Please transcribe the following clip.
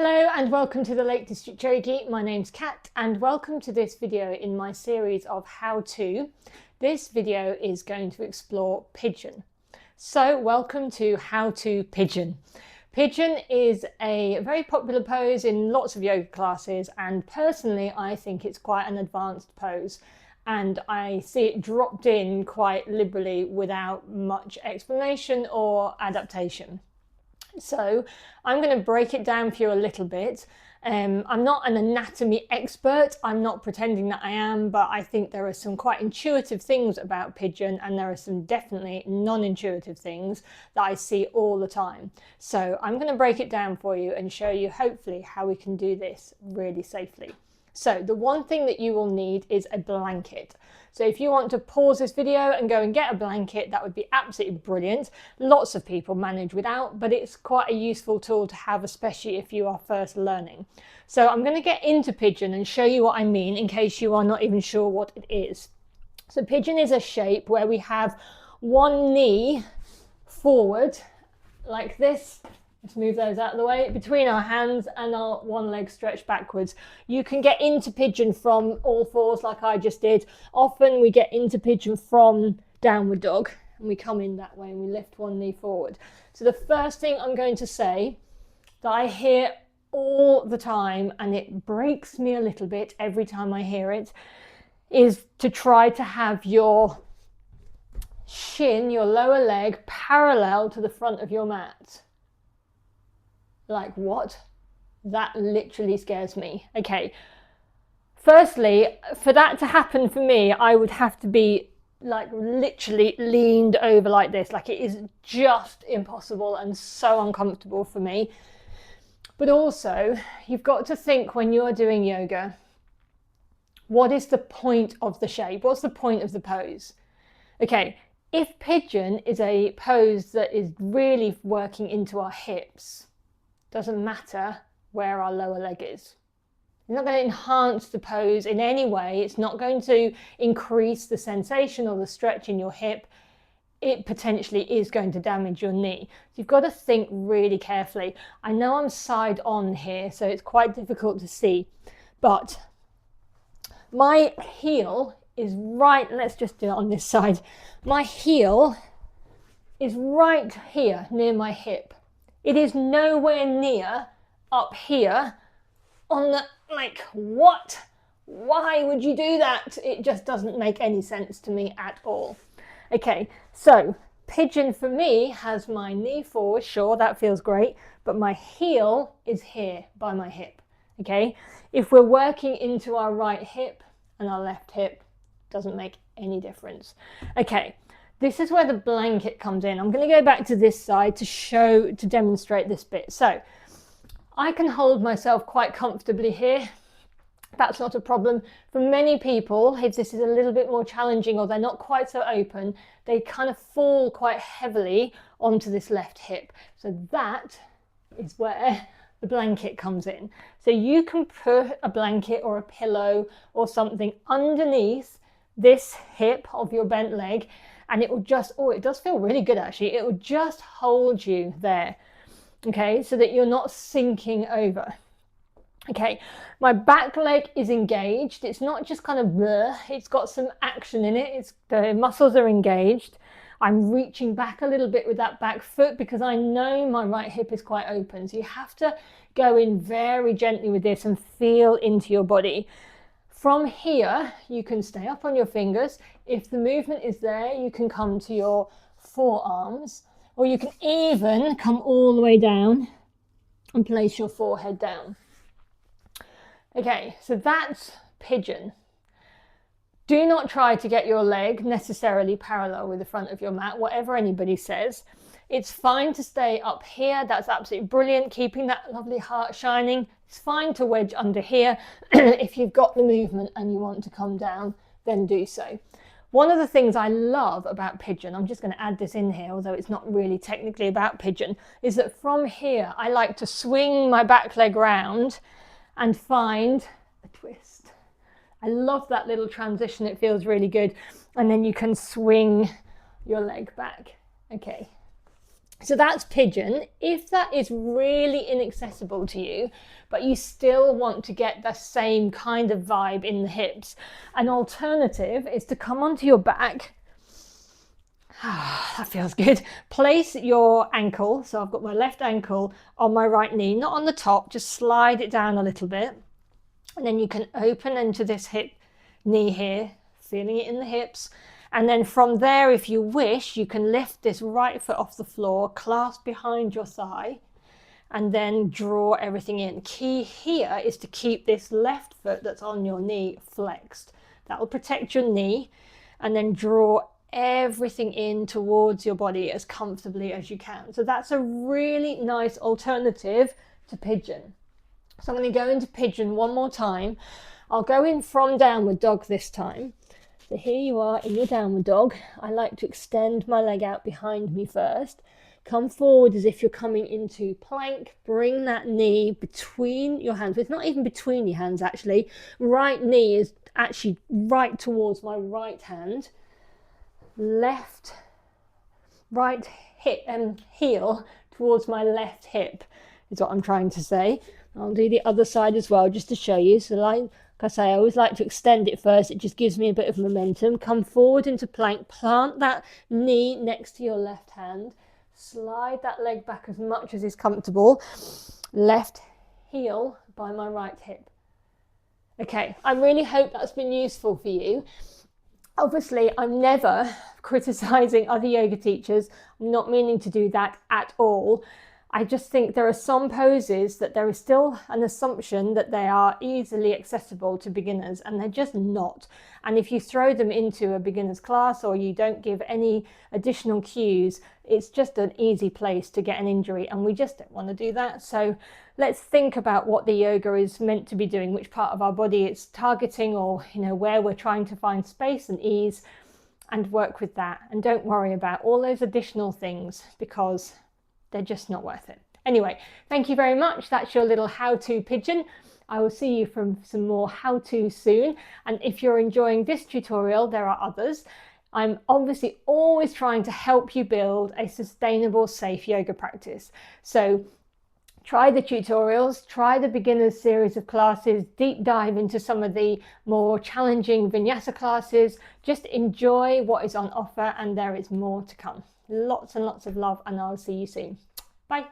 Hello and welcome to the Lake District Yogi. My name's Kat and welcome to this video in my series of how-to. This video is going to explore pigeon. So welcome to How to Pigeon. Pigeon is a very popular pose in lots of yoga classes, and personally I think it's quite an advanced pose and I see it dropped in quite liberally without much explanation or adaptation. So I'm going to break it down for you a little bit. I'm not an anatomy expert, I'm not pretending that I am, but I think there are some quite intuitive things about pigeon and there are some definitely non-intuitive things that I see all the time. So I'm going to break it down for you and show you hopefully how we can do this really safely. So the one thing that you will need is a blanket. So if you want to pause this video and go and get a blanket, that would be absolutely brilliant. Lots of people manage without, but it's quite a useful tool to have, especially if you are first learning. So I'm going to get into pigeon and show you what I mean in case you are not even sure what it is. So pigeon is a shape where we have one knee forward like this. Let's move those out of the way, between our hands and our one leg stretched backwards. You can get into pigeon from all fours like I just did. Often we get into pigeon from downward dog and we come in that way and we lift one knee forward. So the first thing I'm going to say that I hear all the time, and it breaks me a little bit every time I hear it, is to try to have your shin, your lower leg, parallel to the front of your mat. Like what? That literally scares me. Okay, firstly, for that to happen for me, I would have to be like literally leaned over like this. Like, it is just impossible and so uncomfortable for me. But also, you've got to think when you're doing yoga, what is the point of the shape? What's the point of the pose? Okay, if pigeon is a pose that is really working into our hips, doesn't matter where our lower leg is. It's not going to enhance the pose in any way. It's not going to increase the sensation or the stretch in your hip. It potentially is going to damage your knee. So you've got to think really carefully. I know I'm side on here, so it's quite difficult to see, but my heel is right, let's just do it on this side. My heel is right here near my hip. It is nowhere near up here on the, like, what? Why would you do that? It just doesn't make any sense to me at all. Okay, so pigeon for me has my knee forward, sure, that feels great, but my heel is here by my hip, okay? If we're working into our right hip and our left hip, doesn't make any difference. Okay. This is where the blanket comes in. I'm going to go back to this side to demonstrate this bit. So I can hold myself quite comfortably here. That's not a problem. For many people, if this is a little bit more challenging or they're not quite so open, they kind of fall quite heavily onto this left hip. So that is where the blanket comes in. So you can put a blanket or a pillow or something underneath this hip of your bent leg, and it will just, oh, it does feel really good actually. It will just hold you there, okay, so that you're not sinking over. Okay, my back leg is engaged. It's not just kind of blur, it's got some action in it. The muscles are engaged. I'm reaching back a little bit with that back foot because I know my right hip is quite open. So you have to go in very gently with this and feel into your body. From here, you can stay up on your fingers. If the movement is there, you can come to your forearms, or you can even come all the way down and place your forehead down. Okay, so that's pigeon. Do not try to get your leg necessarily parallel with the front of your mat, whatever anybody says. It's fine to stay up here. That's absolutely brilliant, keeping that lovely heart shining. It's fine to wedge under here. If you've got the movement and you want to come down, then do so. One of the things I love about pigeon, I'm just going to add this in here, although it's not really technically about pigeon, is that from here I like to swing my back leg round and find a twist. I love that little transition. It feels really good. And then you can swing your leg back. Okay. So that's pigeon. If that is really inaccessible to you, but you still want to get the same kind of vibe in the hips, an alternative is to come onto your back. That feels good. Place your ankle, so I've got my left ankle on my right knee, not on the top, just slide it down a little bit. And then you can open into this hip knee here, feeling it in the hips. And then from there, if you wish, you can lift this right foot off the floor, clasp behind your thigh, and then draw everything in. Key here is to keep this left foot that's on your knee flexed. That will protect your knee, and then draw everything in towards your body as comfortably as you can. So that's a really nice alternative to pigeon. So I'm going to go into pigeon one more time. I'll go in from downward dog this time. So here you are in your downward dog. I like to extend my leg out behind me first. Come forward as if you're coming into plank. Bring that knee between your hands. It's not even between your hands actually. Right knee is actually right towards my right hand. Right hip and heel towards my left hip is what I'm trying to say. I'll do the other side as well just to show you. So like I say, I always like to extend it first. It just gives me a bit of momentum. Come forward into plank. Plant that knee next to your left hand. Slide that leg back as much as is comfortable. Left heel by my right hip. Okay, I really hope that's been useful for you. Obviously, I'm never criticizing other yoga teachers. I'm not meaning to do that at all. I just think there are some poses that there is still an assumption that they are easily accessible to beginners, and they're just not. And if you throw them into a beginner's class or you don't give any additional cues, it's just an easy place to get an injury, and we just don't want to do that. So let's think about what the yoga is meant to be doing, which part of our body it's targeting, or where we're trying to find space and ease, and work with that. And don't worry about all those additional things because they're just not worth it. Anyway, thank you very much. That's your little how-to pigeon. I will see you from some more how-to soon. And if you're enjoying this tutorial, there are others. I'm obviously always trying to help you build a sustainable, safe yoga practice. So try the tutorials, try the beginners series of classes, deep dive into some of the more challenging vinyasa classes. Just enjoy what is on offer, and there is more to come. Lots and lots of love, and I'll see you soon. Bye.